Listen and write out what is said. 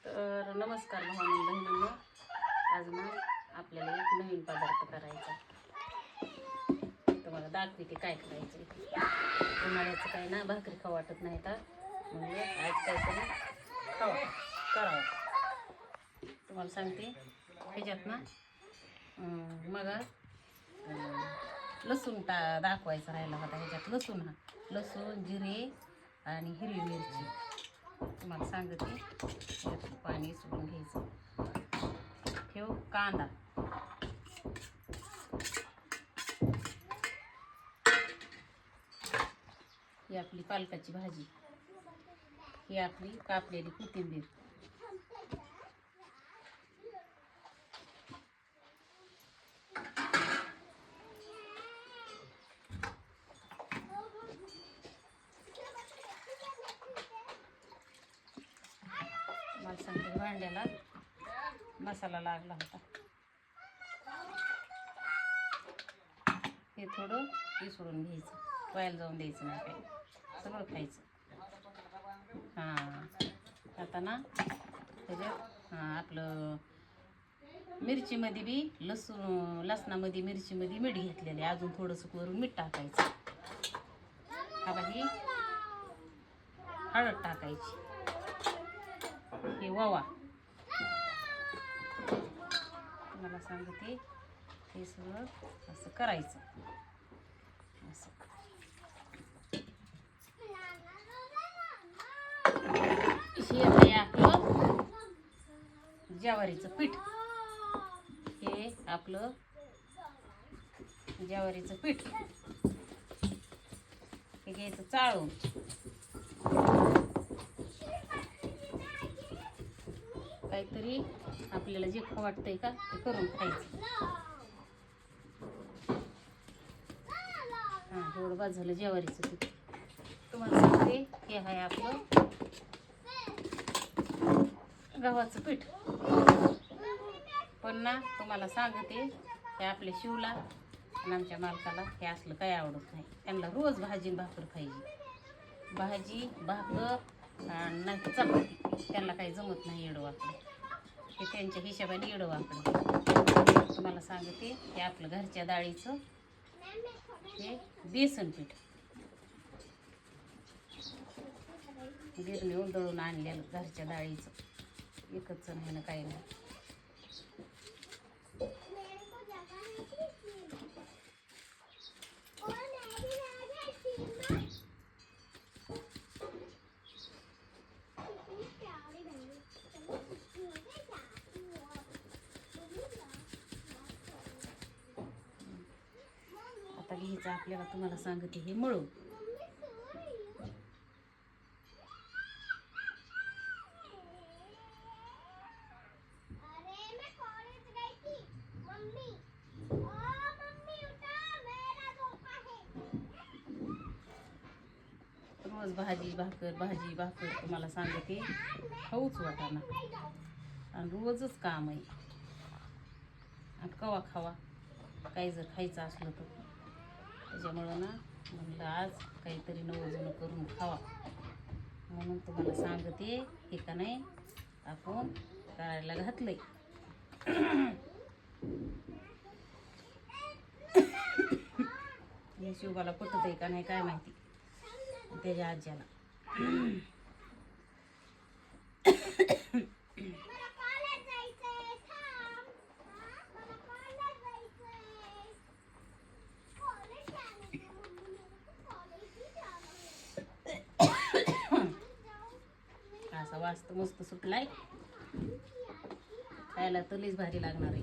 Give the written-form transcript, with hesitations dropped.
तर नमस्कार भावांनो बहिणींनो, आज ना आपल्याला एक नवीन पदार्थ करायचा. तुम्हाला दाखवते काय करायचं. उन्हाळ्याचं काय ना भाकरी खाऊ वाटत नाही तर म्हणजे आज काहीतरी करावं. तुम्हाला सांगते ह्याच्यात ना मग लसूण दाखवायचा राहिला होता. ह्याच्यात लसूण जिरे आणि हिरवी मिरची तुम्हाला सांगते. पाणी सोडून घ्यायचं. ठेव कांदा, ही आपली पालकाची भाजी, ही आपली कापलेली कोथिंबीर, मला सांगते भांड्याला मसाला लागला होता. हे थोडं सोडून घ्यायचं, वायाला जाऊन द्यायचं नाही, काही सगळं खायचं. आता ना त्याच्यात आपलं मिरचीमध्ये बी लसणामध्ये मिरचीमध्ये मीठ घेतलेले, अजून थोडंसं वरून मीठ टाकायचं. हा बाई हळद टाकायची, हे ओवा. मला सांगते हे सगळं असं करायचं. असं हे आहे आपलं ज्वारीचं पीठ. हे आपलं ज्वारीचं पीठ हे घ्यायचं चाळून. काहीतरी आपल्याला जे खाऊ वाटतंय का ते करून खायचं. एवढं बाद झालं ज्वारीचं पीठ. तुम्हाला सांगते हे आहे आपलं गव्हाचं पीठ. पण ना तुम्हाला सांगते हे आपल्या शिवला आणि आमच्या मालकाला हे असलं काही आवडत नाही. त्यांना रोज भाजी भाकर पाहिजे. भाजी भाकर नाही चपाती, त्यांना काही जमत नाही येडं वाकडं. हे त्यांच्या हिशोबाने येडं वाकडं. तुम्हाला सांगते हे आपलं घरच्या डाळीचं हे बेसन पीठ गिरणीहून दळून आणलेलं घरच्या डाळीचं. एकच ह्यानं काही नाही. आता घ्यायचं आपल्याला, तुम्हाला सांगते हे मळून. रोज भाजी भाकर तुम्हाला सांगते खाऊच वाटाना आणि रोजच काम आहे. आणि कवा खावा काही जर खायचं असलं तर. त्याच्यामुळं ना म्हणलं आज काहीतरी नवं करून खावा म्हणून तुम्हाला सांगते. हे का नाही आपण करायला घातलंय. हे शिवबाला पटत आहे का नाही काय माहिती, त्याच्या आज्याला. असा वास तर मस्त सुटलाय, खायला तर लईच भारी लागणार आहे.